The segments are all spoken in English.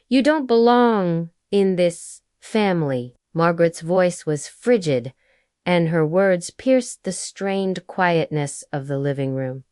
You don't belong in this family." Margaret's voice was frigid, and her words pierced the strained quietness of the living room.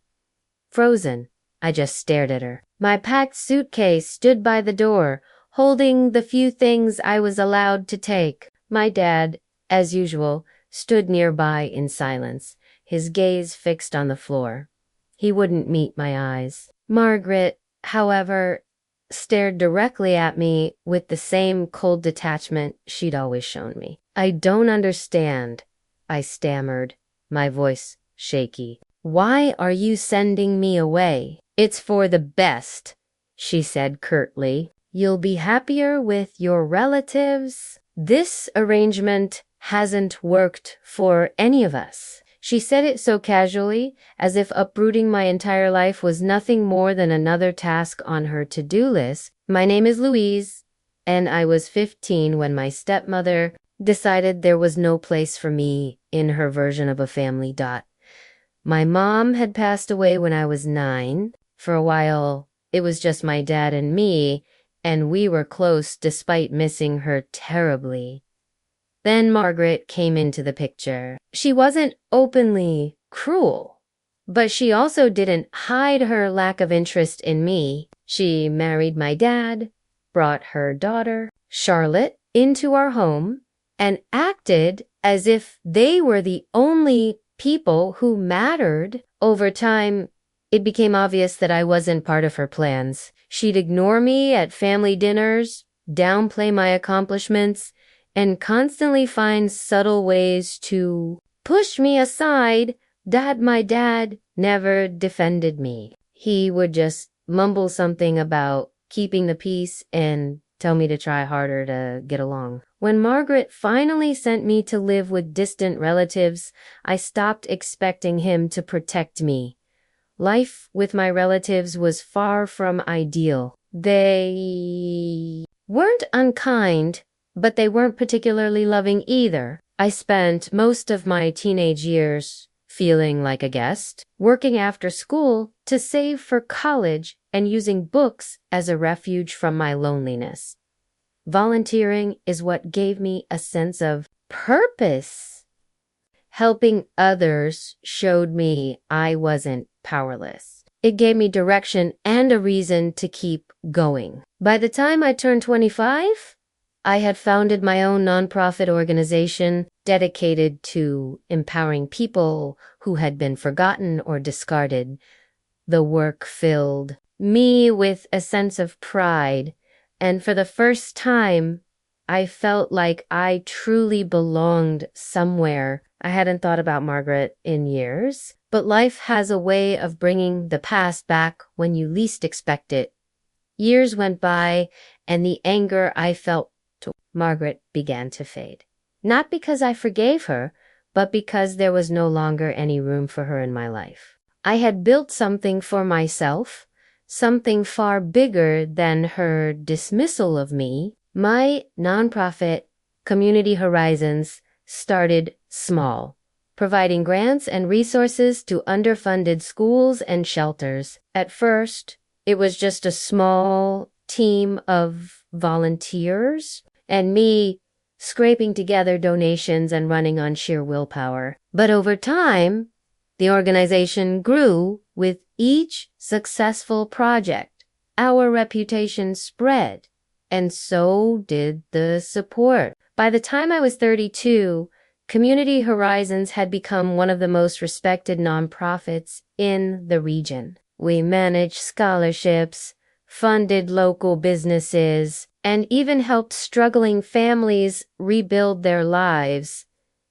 Frozen, I just stared at her. My packed suitcase stood by the door, holding the few things I was allowed to take. My dad, as usual, stood nearby in silence, his gaze fixed on the floor. He wouldn't meet my eyes. Margaret, however, stared directly at me with the same cold detachment she'd always shown me. "I don't understand," I stammered, my voice shaky. "Why are you sending me away?" "It's for the best," she said curtly. "You'll be happier with your relatives. This arrangement hasn't worked for any of us." She said it so casually, as if uprooting my entire life was nothing more than another task on her to-do list. My name is Louise, and I was 15 when my stepmother decided there was no place for me in her version of a family. My mom had passed away when I was 9. For a while, it was just my dad and me, and we were close despite missing her terribly. Then Margaret came into the picture. She wasn't openly cruel, but she also didn't hide her lack of interest in me. She married my dad, brought her daughter, Charlotte, into our home, and acted as if they were the only people who mattered. Over time, it became obvious that I wasn't part of her plans. She'd ignore me at family dinners, downplay my accomplishments, and constantly find subtle ways to push me aside. My dad never defended me. He would just mumble something about keeping the peace and tell me to try harder to get along. When Margaret finally sent me to live with distant relatives, I stopped expecting him to protect me. Life with my relatives was far from ideal. They weren't unkind, but they weren't particularly loving either. I spent most of my teenage years feeling like a guest, working after school to save for college and using books as a refuge from my loneliness. Volunteering is what gave me a sense of purpose. Helping others showed me I wasn't powerless. It gave me direction and a reason to keep going. By the time I turned 25, I had founded my own nonprofit organization dedicated to empowering people who had been forgotten or discarded. The work filled me with a sense of pride, and for the first time, I felt like I truly belonged somewhere. I hadn't thought about Margaret in years, but life has a way of bringing the past back when you least expect it. Years went by, and the anger I felt toward Margaret began to fade. Not because I forgave her, but because there was no longer any room for her in my life. I had built something for myself, something far bigger than her dismissal of me. My nonprofit, Community Horizons, started small, providing grants and resources to underfunded schools and shelters. At first, it was just a small team of volunteers and me scraping together donations and running on sheer willpower. But over time, the organization grew. With each successful project, our reputation spread, and so did the support. By the time I was 32, Community Horizons had become one of the most respected nonprofits in the region. We managed scholarships, funded local businesses, and even helped struggling families rebuild their lives.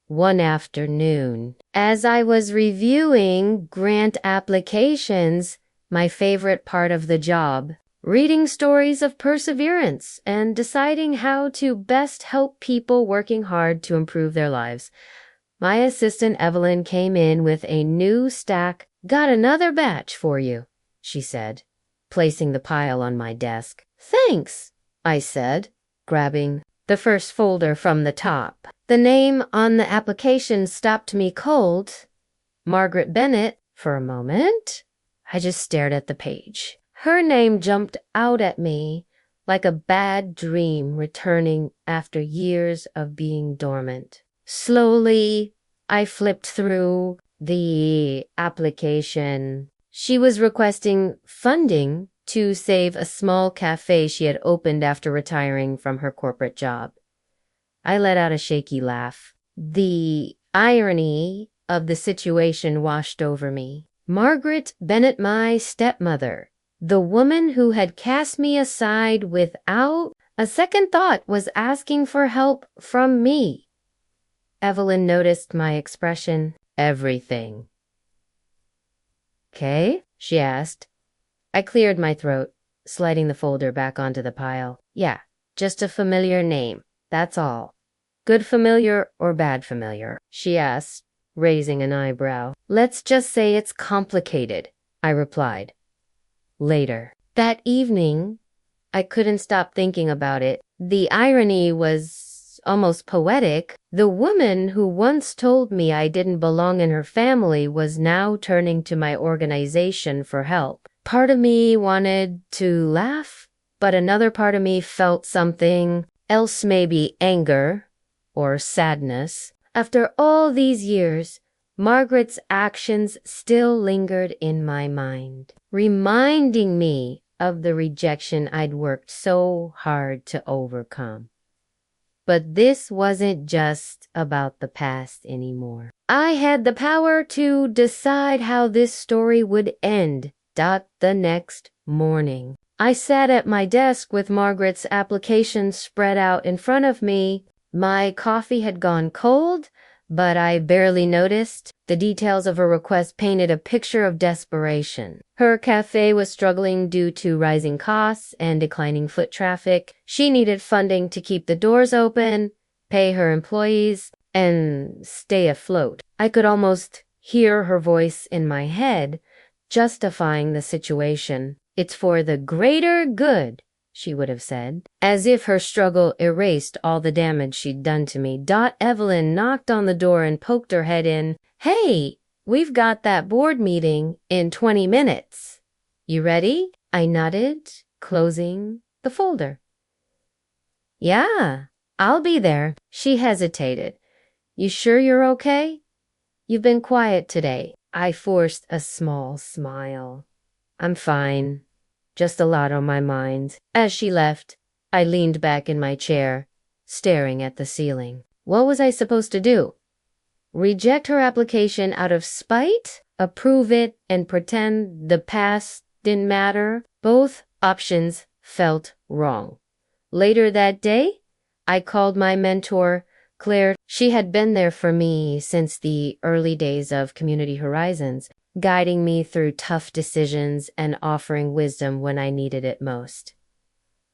One afternoon, as I was reviewing grant applications, my favorite part of the job, reading stories of perseverance and deciding how to best help people working hard to improve their lives, my assistant Evelyn came in with a new stack. "Got another batch for you," she said, placing the pile on my desk. "Thanks," I said, grabbing the first folder from the top. The name on the application stopped me cold. Margaret Bennett. For a moment, I just stared at the page. Her name jumped out at me, like a bad dream returning after years of being dormant. Slowly, I flipped through the application. She was requesting funding to save a small cafe she had opened after retiring from her corporate job. I let out a shaky laugh. The irony of the situation washed over me. Margaret Bennett, my stepmother, the woman who had cast me aside without a second thought, was asking for help from me. Evelyn noticed my expression. Everything. "'Kay?" she asked. I cleared my throat, sliding the folder back onto the pile. "Yeah, just a familiar name, that's all." "Good familiar or bad familiar?" she asked, raising an eyebrow. "Let's just say it's complicated," I replied. Later. That evening, I couldn't stop thinking about it. The irony was almost poetic. The woman who once told me I didn't belong in her family was now turning to my organization for help. Part of me wanted to laugh, but another part of me felt something else, maybe anger or sadness. After all these years, Margaret's actions still lingered in my mind, reminding me of the rejection I'd worked so hard to overcome. But this wasn't just about the past anymore. I had the power to decide how this story would end. The next morning, I sat at my desk with Margaret's application spread out in front of me. My coffee had gone cold, but I barely noticed. The details of her request painted a picture of desperation. Her cafe was struggling due to rising costs and declining foot traffic. She needed funding to keep the doors open, pay her employees, and stay afloat. I could almost hear her voice in my head, justifying the situation. "It's for the greater good," she would have said, as if her struggle erased all the damage she'd done to me. Evelyn knocked on the door and poked her head in. "Hey, we've got that board meeting in 20 minutes. You ready?" I nodded, closing the folder. "Yeah, I'll be there." She hesitated. "You sure you're okay? You've been quiet today." I forced a small smile. "I'm fine. Just a lot on my mind." As she left, I leaned back in my chair, staring at the ceiling. What was I supposed to do? Reject her application out of spite? Approve it and pretend the past didn't matter? Both options felt wrong. Later that day, I called my mentor, Claire. She had been there for me since the early days of Community Horizons, guiding me through tough decisions and offering wisdom when I needed it most.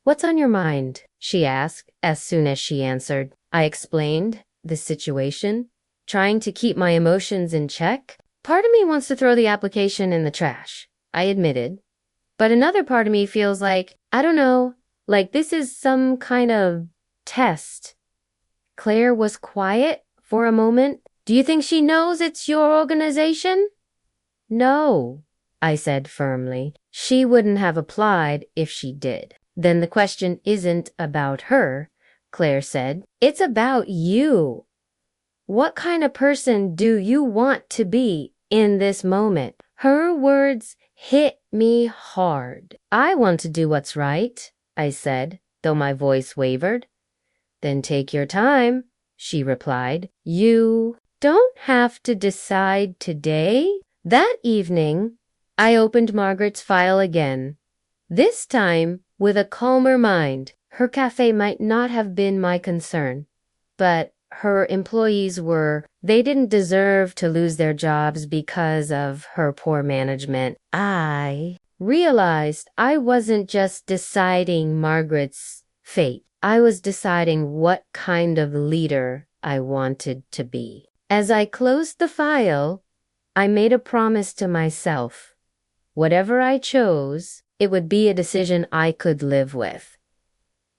"What's on your mind?" she asked as soon as she answered. I explained the situation, trying to keep my emotions in check. "Part of me wants to throw the application in the trash," I admitted. "But another part of me feels like, I don't know, like this is some kind of test." Claire was quiet for a moment. "Do you think she knows it's your organization?" "No," I said firmly. "She wouldn't have applied if she did." "Then the question isn't about her," Claire said. "It's about you. What kind of person do you want to be in this moment?" Her words hit me hard. "I want to do what's right," I said, though my voice wavered. "Then take your time," she replied. "You don't have to decide today." That evening, I opened Margaret's file again, this time with a calmer mind. Her cafe might not have been my concern, but her employees were. They didn't deserve to lose their jobs because of her poor management. I realized I wasn't just deciding Margaret's fate. I was deciding what kind of leader I wanted to be. As I closed the file, I made a promise to myself. Whatever I chose, it would be a decision I could live with.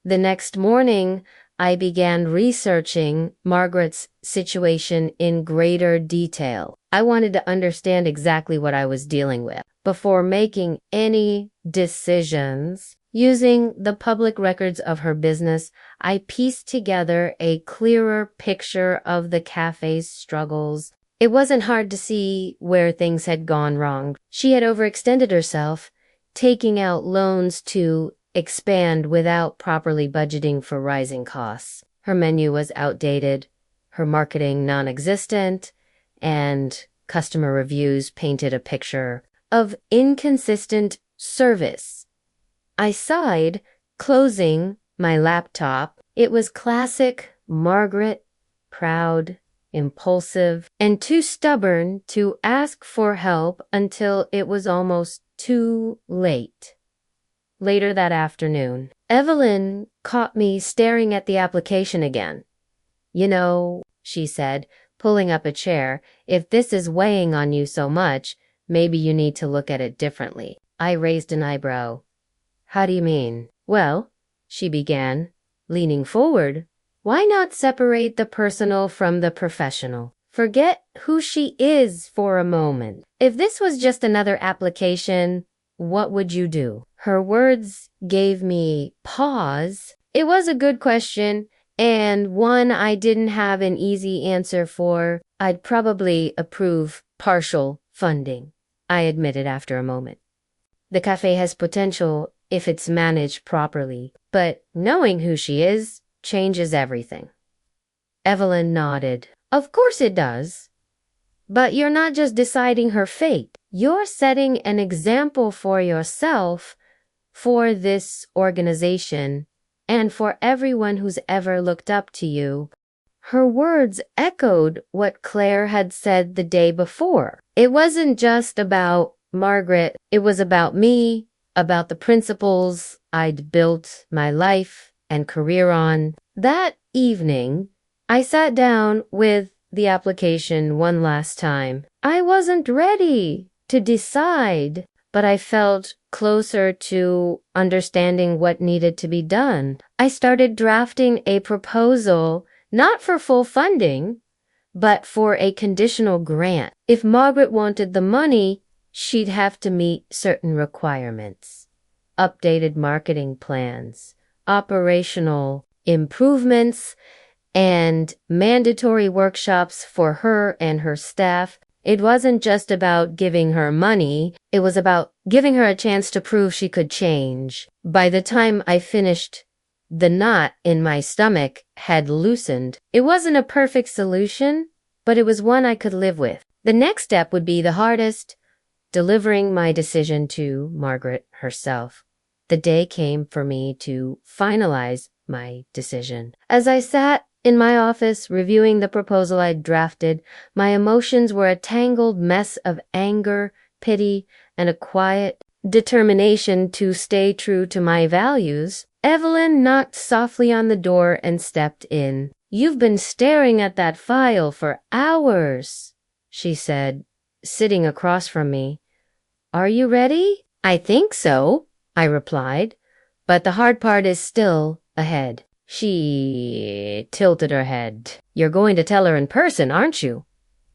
The next morning, I began researching Margaret's situation in greater detail. I wanted to understand exactly what I was dealing with before making any decisions. Using the public records of her business, I pieced together a clearer picture of the cafe's struggles. It wasn't hard to see where things had gone wrong. She had overextended herself, taking out loans to expand without properly budgeting for rising costs. Her menu was outdated, her marketing non-existent, and customer reviews painted a picture of inconsistent service. I sighed, closing my laptop. It was classic Margaret, proud, impulsive, and too stubborn to ask for help until it was almost too late. Later that afternoon, Evelyn caught me staring at the application again. "You know," she said, pulling up a chair, "if this is weighing on you so much, maybe you need to look at it differently." I raised an eyebrow. "How do you mean?" "Well," she began, leaning forward, "why not separate the personal from the professional? Forget who she is for a moment. If this was just another application, what would you do?" Her words gave me pause. It was a good question, and one I didn't have an easy answer for. "I'd probably approve partial funding," I admitted after a moment. "The cafe has potential if it's managed properly, but knowing who she is changes everything." Evelyn nodded. "Of course it does. But you're not just deciding her fate. You're setting an example for yourself, for this organization, and for everyone who's ever looked up to you." Her words echoed what Claire had said the day before. It wasn't just about Margaret, it was about me, about the principles I'd built my life and career on. That evening, I sat down with the application one last time. I wasn't ready to decide, but I felt closer to understanding what needed to be done. I started drafting a proposal, not for full funding, but for a conditional grant. If Margaret wanted the money, she'd have to meet certain requirements: updated marketing plans, operational improvements, and mandatory workshops for her and her staff. It wasn't just about giving her money, it was about giving her a chance to prove she could change. By the time I finished, the knot in my stomach had loosened. It wasn't a perfect solution, but it was one I could live with. The next step would be the hardest: delivering my decision to Margaret herself. The day came for me to finalize my decision. As I sat in my office reviewing the proposal I'd drafted, my emotions were a tangled mess of anger, pity, and a quiet determination to stay true to my values. Evelyn knocked softly on the door and stepped in. "You've been staring at that file for hours," she said, sitting across from me. "Are you ready?" "I think so," I replied, "but the hard part is still ahead." She tilted her head. "You're going to tell her in person, aren't you?"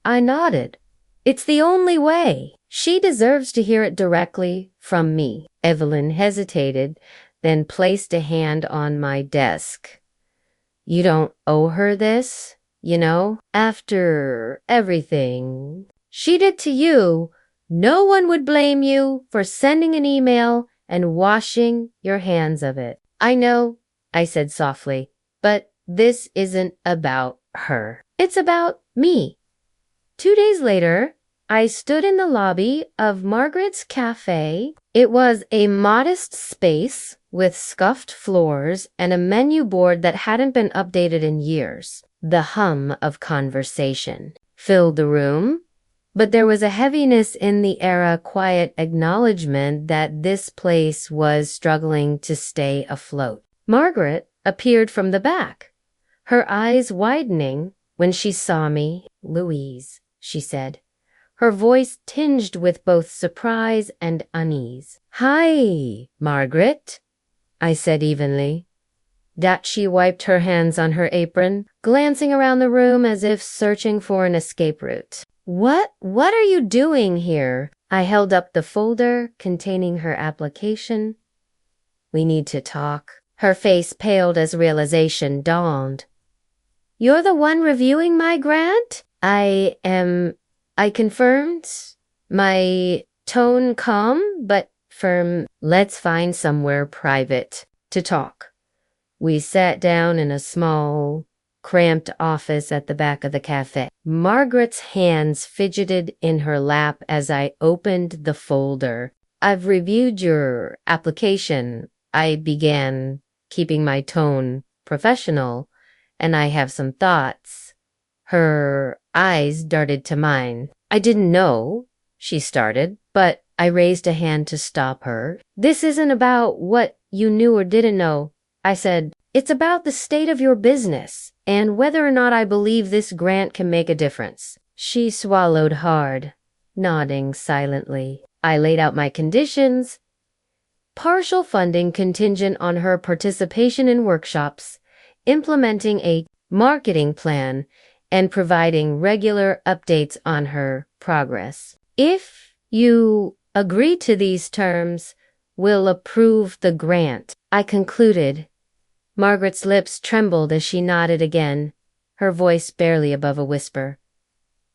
I nodded. "It's the only way. She deserves to hear it directly from me." Evelyn hesitated, then placed a hand on my desk. "You don't owe her this, you know. After everything she did to you, no one would blame you for sending an email and washing your hands of it." "I know," I said softly, "but this isn't about her. It's about me." 2 days later, I stood in the lobby of Margaret's Cafe. It was a modest space with scuffed floors and a menu board that hadn't been updated in years. The hum of conversation filled the room, but there was a heaviness in the air, a quiet acknowledgement that this place was struggling to stay afloat. Margaret appeared from the back, her eyes widening when she saw me. "Louise," she said, her voice tinged with both surprise and unease. "Hi, Margaret," I said evenly. She wiped her hands on her apron, glancing around the room as if searching for an escape route. What are you doing here?" I held up the folder containing her application. We need to talk. Her face paled as realization dawned. You're the one reviewing my grant? I am, I confirmed, my tone calm but firm. Let's find somewhere private to talk. We sat down in a small, cramped office at the back of the cafe. Margaret's hands fidgeted in her lap as I opened the folder. I've reviewed your application, I began, keeping my tone professional, and I have some thoughts. Her eyes darted to mine. I didn't know, she started, but I raised a hand to stop her. This isn't about what you knew or didn't know, I said. It's about the state of your business and whether or not I believe this grant can make a difference. She swallowed hard, nodding silently. I laid out my conditions. Partial funding contingent on her participation in workshops, implementing a marketing plan, and providing regular updates on her progress. If you agree to these terms, we'll approve the grant, I concluded. Margaret's lips trembled as she nodded again, her voice barely above a whisper.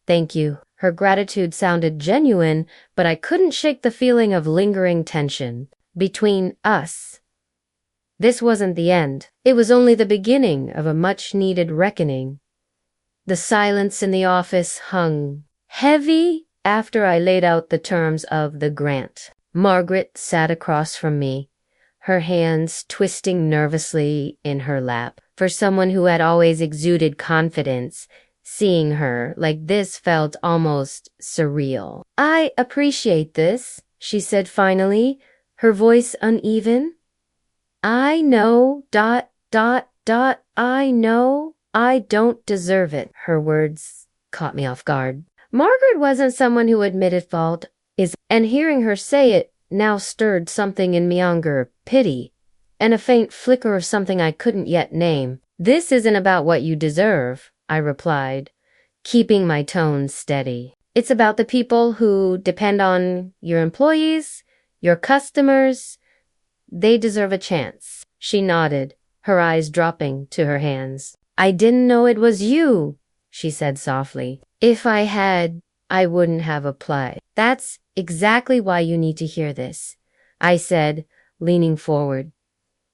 Thank you. Her gratitude sounded genuine, but I couldn't shake the feeling of lingering tension between us. This wasn't the end. It was only the beginning of a much-needed reckoning. The silence in the office hung heavy after I laid out the terms of the grant. Margaret sat across from me, her hands twisting nervously in her lap. For someone who had always exuded confidence, seeing her like this felt almost surreal. I appreciate this, she said finally, her voice uneven. I know, I know I don't deserve it. Her words caught me off guard. Margaret wasn't someone who admitted fault, and hearing her say it now stirred something in me, anger, pity, and a faint flicker of something I couldn't yet name. This isn't about what you deserve, I replied, keeping my tone steady. It's about the people who depend on your employees, your customers. They deserve a chance. She nodded, her eyes dropping to her hands. I didn't know it was you, she said softly. If I had, I wouldn't have applied. That's exactly why you need to hear this, I said, leaning forward.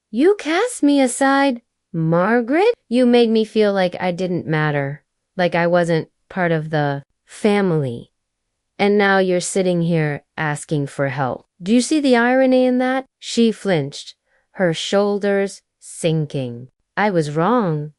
You cast me aside, Margaret? You made me feel like I didn't matter, like I wasn't part of the family. And now you're sitting here asking for help. Do you see the irony in that? She flinched, her shoulders sinking. I was wrong,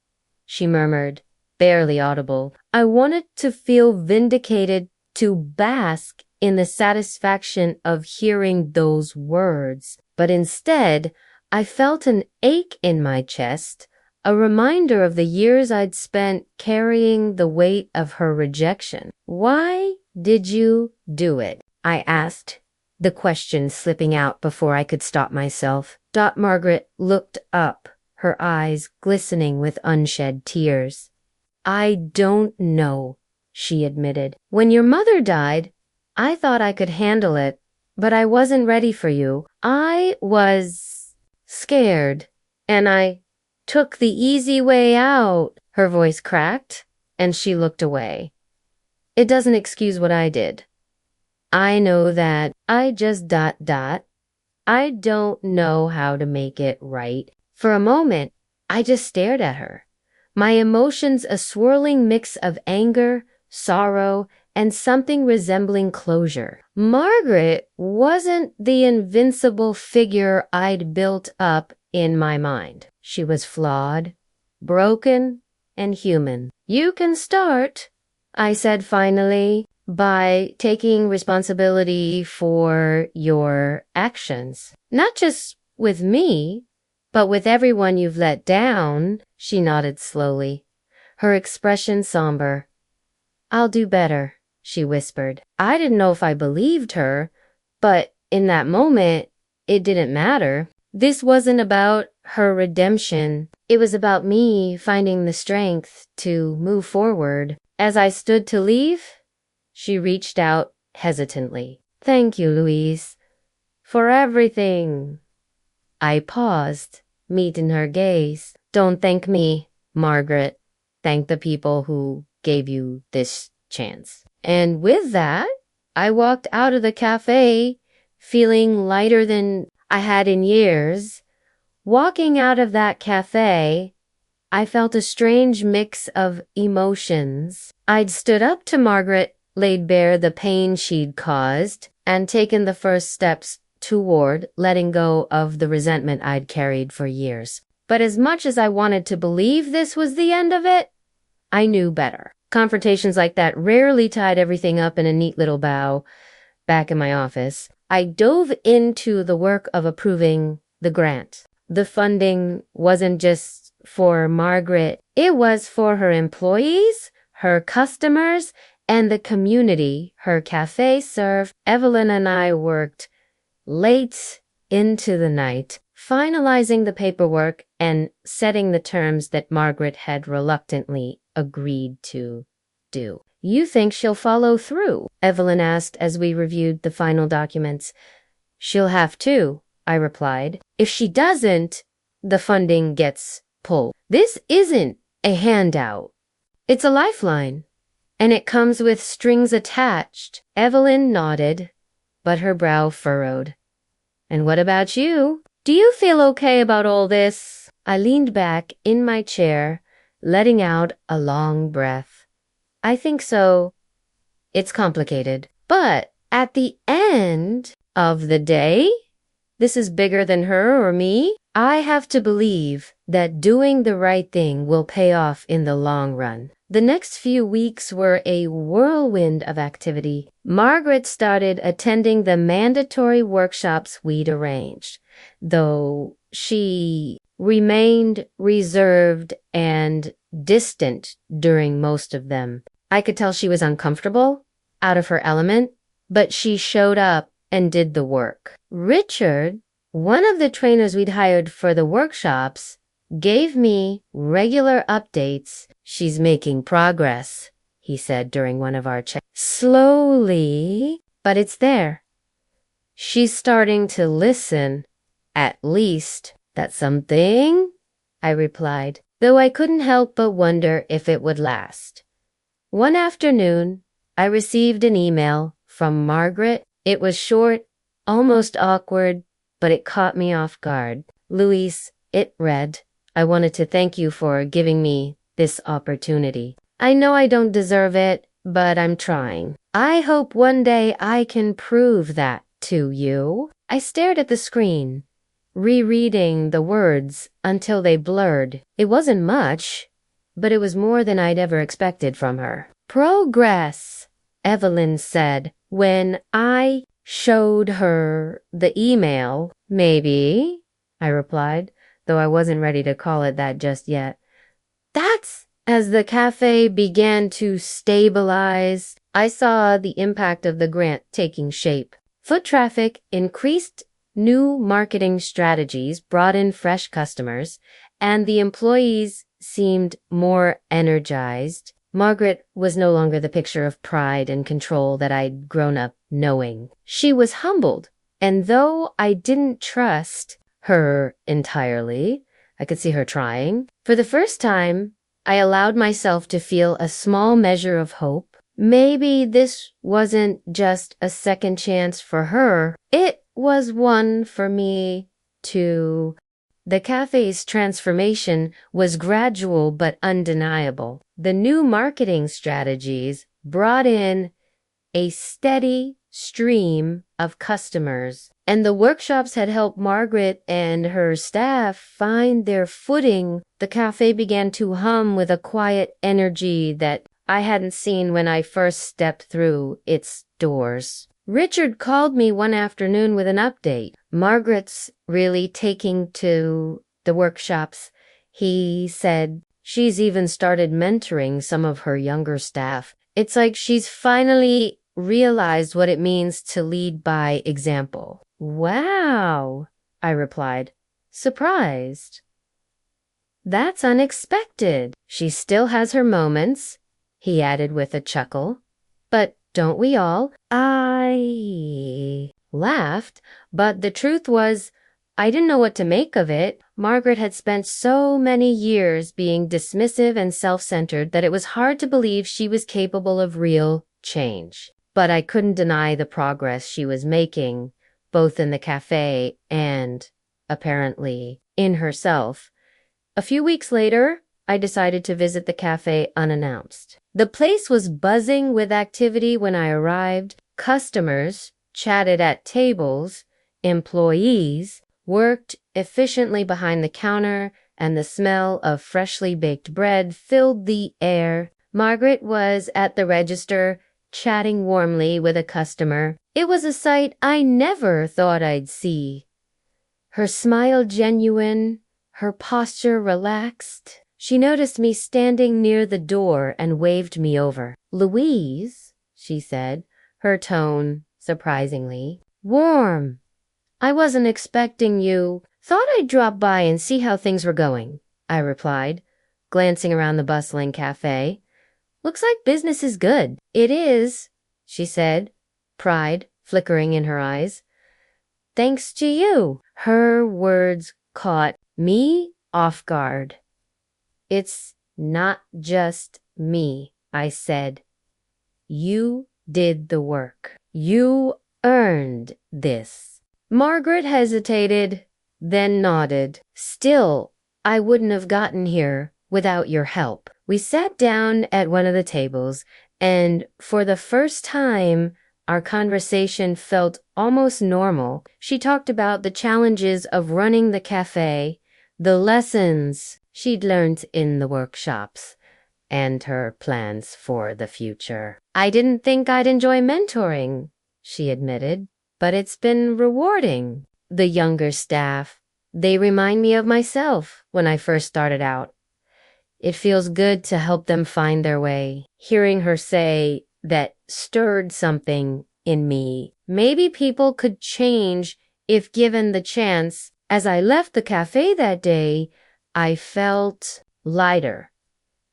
she murmured, barely audible. I wanted to feel vindicated, to bask in the satisfaction of hearing those words. But instead, I felt an ache in my chest, a reminder of the years I'd spent carrying the weight of her rejection. Why did you do it? I asked, the question slipping out before I could stop myself. Margaret looked up, her eyes glistening with unshed tears. I don't know, she admitted. When your mother died, I thought I could handle it, but I wasn't ready for you. I was scared, and I took the easy way out. Her voice cracked, and she looked away. It doesn't excuse what I did. I know that I just ... I don't know how to make it right. For a moment, I just stared at her, my emotions a swirling mix of anger, sorrow, and something resembling closure. Margaret wasn't the invincible figure I'd built up in my mind. She was flawed, broken, and human. You can start, I said finally, by taking responsibility for your actions. Not just with me, but with everyone you've let down. She nodded slowly, her expression somber. I'll do better, she whispered. I didn't know if I believed her, but in that moment, it didn't matter. This wasn't about her redemption. It was about me finding the strength to move forward. As I stood to leave, she reached out hesitantly. Thank you, Louise, for everything. I paused, meeting her gaze. Don't thank me, Margaret. Thank the people who gave you this chance. And with that, I walked out of the cafe feeling lighter than I had in years. Walking out of that cafe, I felt a strange mix of emotions. I'd stood up to Margaret, laid bare the pain she'd caused, and taken the first steps toward letting go of the resentment I'd carried for years. But as much as I wanted to believe this was the end of it, I knew better. Confrontations like that rarely tied everything up in a neat little bow. Back in my office, I dove into the work of approving the grant. The funding wasn't just for Margaret, it was for her employees, her customers, and the community her cafe served. Evelyn and I worked late into the night, finalizing the paperwork and setting the terms that Margaret had reluctantly agreed to do. You think she'll follow through? Evelyn asked as we reviewed the final documents. She'll have to, I replied. If she doesn't, the funding gets pulled. This isn't a handout. It's a lifeline, and it comes with strings attached. Evelyn nodded, but her brow furrowed. And what about you? Do you feel okay about all this? I leaned back in my chair, letting out a long breath. I think so. It's complicated. But at the end of the day, this is bigger than her or me. I have to believe that doing the right thing will pay off in the long run. The next few weeks were a whirlwind of activity. Margaret started attending the mandatory workshops we'd arranged, though she remained reserved and distant during most of them. I could tell she was uncomfortable, out of her element, but she showed up and did the work. Richard, one of the trainers we'd hired for the workshops, gave me regular updates. She's making progress, he said during one of our checks. Slowly, but it's there. She's starting to listen. At least, that's something, I replied, though I couldn't help but wonder if it would last. One afternoon, I received an email from Margaret. It was short, almost awkward, but it caught me off guard. Louise, it read, I wanted to thank you for giving me this opportunity. I know I don't deserve it, but I'm trying. I hope one day I can prove that to you. I stared at the screen, rereading the words until they blurred. It wasn't much, but it was more than I'd ever expected from her. Progress, Evelyn said when I showed her the email. Maybe, I replied, though I wasn't ready to call it that just yet. That's as the cafe began to stabilize. I saw the impact of the grant taking shape. Foot traffic increased, new marketing strategies brought in fresh customers, and the employees seemed more energized. Margaret was no longer the picture of pride and control that I'd grown up knowing. She was humbled, and though I didn't trust her entirely, I could see her trying. For the first time, I allowed myself to feel a small measure of hope. Maybe this wasn't just a second chance for her. It was one for me too. The cafe's transformation was gradual but undeniable. The new marketing strategies brought in a steady stream of customers, and the workshops had helped Margaret and her staff find their footing. The cafe began to hum with a quiet energy that I hadn't seen when I first stepped through its doors. Richard called me one afternoon with an update. Margaret's really taking to the workshops. He said she's even started mentoring some of her younger staff. It's like she's finally realized what it means to lead by example. Wow, I replied, surprised. That's unexpected. She still has her moments, he added with a chuckle. But don't we all? I laughed, but the truth was I didn't know what to make of it. Margaret had spent so many years being dismissive and self-centered that it was hard to believe she was capable of real change. But I couldn't deny the progress she was making, both in the cafe and, apparently, in herself. A few weeks later, I decided to visit the cafe unannounced. The place was buzzing with activity when I arrived. Customers chatted at tables, employees worked efficiently behind the counter, and the smell of freshly baked bread filled the air. Margaret was at the register, chatting warmly with a customer. It was a sight I never thought I'd see. Her smile genuine, her posture relaxed. She noticed me standing near the door and waved me over. "Louise," she said, her tone surprisingly warm. "I wasn't expecting you. Thought I'd drop by and see how things were going," I replied, glancing around the bustling cafe. "Looks like business is good." "It is," she said, pride flickering in her eyes. "Thanks to you." Her words caught me off guard. "It's not just me," I said. "You did the work. You earned this." Margaret hesitated, then nodded. "Still, I wouldn't have gotten here without your help." We sat down at one of the tables, and for the first time, our conversation felt almost normal. She talked about the challenges of running the cafe, the lessons she'd learned in the workshops, and her plans for the future. "I didn't think I'd enjoy mentoring," she admitted, "but it's been rewarding. The younger staff, they remind me of myself when I first started out. It feels good to help them find their way." Hearing her say that stirred something in me. Maybe people could change if given the chance. As I left the cafe that day, I felt lighter.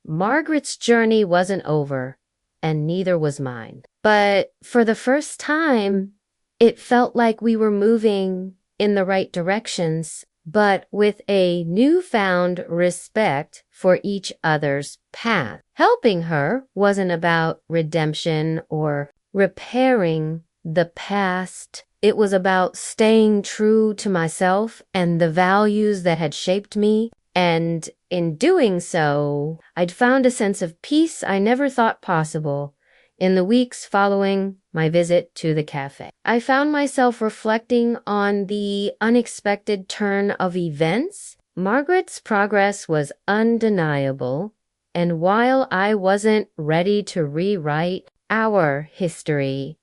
Margaret's journey wasn't over, and neither was mine. But for the first time, it felt like we were moving in the right directions, but with a newfound respect for each other's path. Helping her wasn't about redemption or repairing the past. It was about staying true to myself and the values that had shaped me. And in doing so, I'd found a sense of peace I never thought possible. In the weeks following my visit to the cafe, I found myself reflecting on the unexpected turn of events. Margaret's progress was undeniable, and while I wasn't ready to rewrite our history,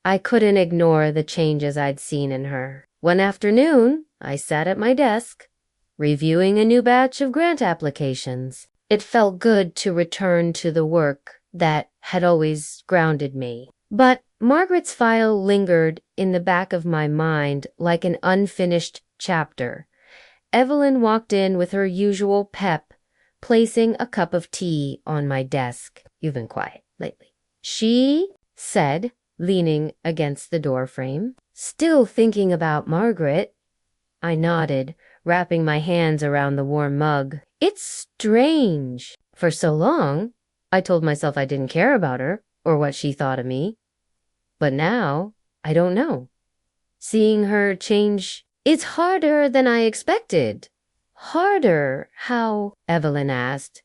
I couldn't ignore the changes I'd seen in her. One afternoon, I sat at my desk, reviewing a new batch of grant applications. It felt good to return to the work that had always grounded me. But Margaret's file lingered in the back of my mind like an unfinished chapter. Evelyn walked in with her usual pep, placing a cup of tea on my desk. "You've been quiet lately," she said, leaning against the doorframe. "Still thinking about Margaret?" I nodded, wrapping my hands around the warm mug. "It's strange. For so long, I told myself I didn't care about her or what she thought of me. But now, I don't know. Seeing her change, it's harder than I expected." "Harder? How?" Evelyn asked,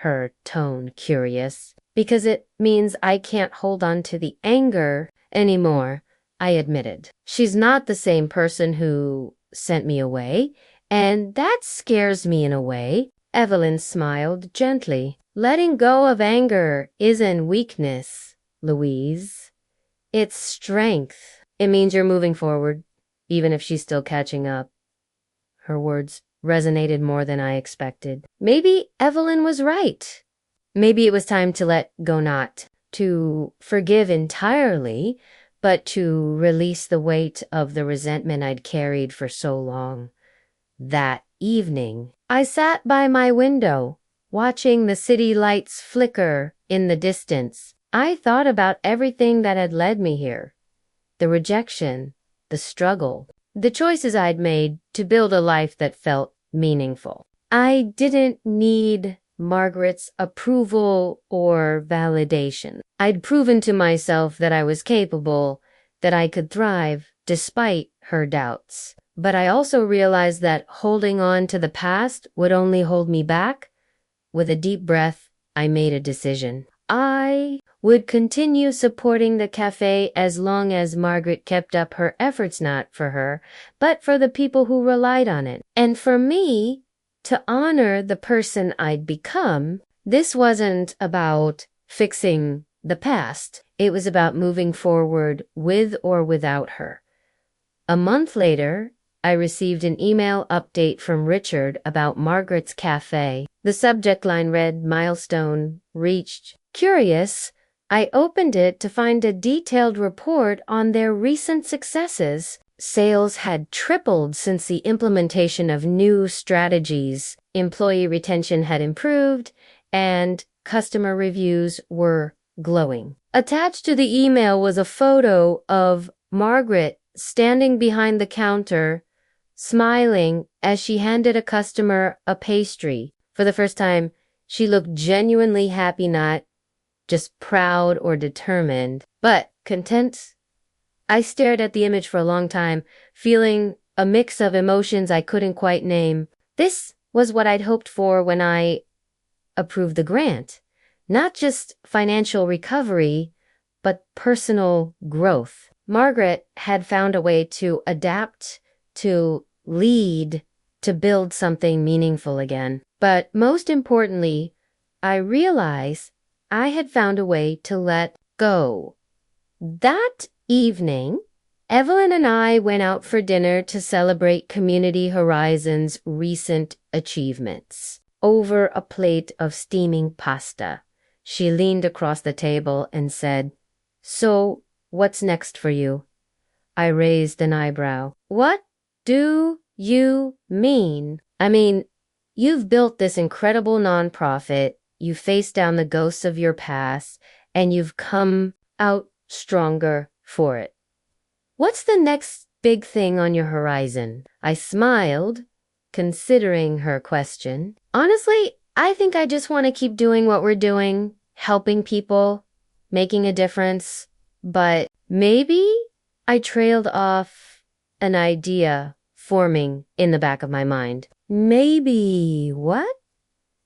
her tone curious. "Because it means I can't hold on to the anger anymore," I admitted. "She's not the same person who sent me away, and that scares me in a way." Evelyn smiled gently. "Letting go of anger isn't weakness, Louise. It's strength. It means you're moving forward, even if she's still catching up." Her words resonated more than I expected. Maybe Evelyn was right. Maybe it was time to let go, not to forgive entirely, but to release the weight of the resentment I'd carried for so long. That evening, I sat by my window, watching the city lights flicker in the distance. I thought about everything that had led me here. The rejection, the struggle, the choices I'd made to build a life that felt meaningful. I didn't need Margaret's approval or validation. I'd proven to myself that I was capable, that I could thrive despite her doubts. But I also realized that holding on to the past would only hold me back. With a deep breath, I made a decision. I would continue supporting the cafe as long as Margaret kept up her efforts, not for her, but for the people who relied on it. And for me, to honor the person I'd become, this wasn't about fixing the past. It was about moving forward with or without her. A month later, I received an email update from Richard about Margaret's cafe. The subject line read, "Milestone reached." Curious, I opened it to find a detailed report on their recent successes. Sales had tripled since the implementation of new strategies. Employee retention had improved, and customer reviews were glowing. Attached to the email was a photo of Margaret standing behind the counter, smiling as she handed a customer a pastry. For the first time, she looked genuinely happy, not just proud or determined, but content. I stared at the image for a long time, feeling a mix of emotions I couldn't quite name. This was what I'd hoped for when I approved the grant. Not just financial recovery, but personal growth. Margaret had found a way to adapt, to lead, to build something meaningful again. But most importantly, I realized I had found a way to let go. That evening, Evelyn and I went out for dinner to celebrate Community Horizons' recent achievements. Over a plate of steaming pasta, she leaned across the table and said, "So, what's next for you?" I raised an eyebrow. "What do you mean?" "I mean, you've built this incredible nonprofit, you faced down the ghosts of your past, and you've come out stronger for it. What's the next big thing on your horizon?" I smiled, considering her question. "Honestly, I think I just want to keep doing what we're doing, helping people, making a difference. But maybe," I trailed off, an idea forming in the back of my mind. "Maybe what?"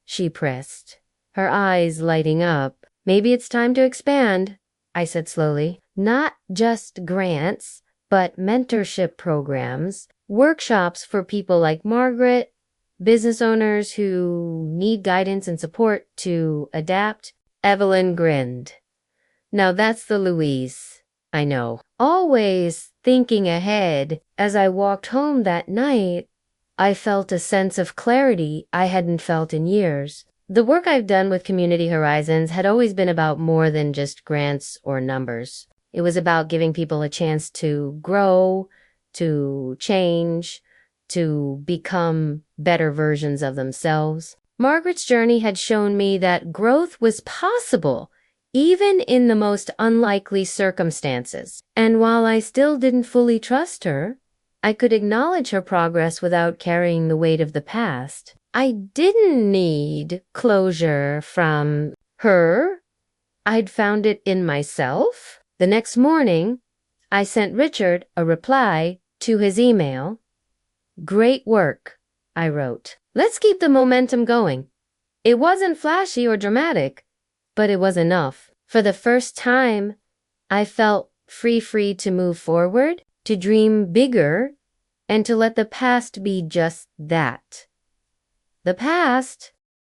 she pressed, her eyes lighting up. "Maybe it's time to expand," I said slowly. "Not just grants, but mentorship programs, workshops for people like Margaret, business owners who need guidance and support to adapt." Evelyn grinned. Now that's the Louise I know. Always thinking ahead. As I walked home that night, I felt a sense of clarity I hadn't felt in years. The work I've done with Community Horizons had always been about more than just grants or numbers. It was about giving people a chance to grow, to change, to become better versions of themselves. Margaret's journey had shown me that growth was possible, even in the most unlikely circumstances. And while I still didn't fully trust her, I could acknowledge her progress without carrying the weight of the past. I didn't need closure from her. I'd found it in myself. The next morning, I sent Richard a reply to his email. "Great work," I wrote. "Let's keep the momentum going." It wasn't flashy or dramatic, but it was enough. For the first time, I felt free to move forward, to dream bigger, and to let the past be just that. The past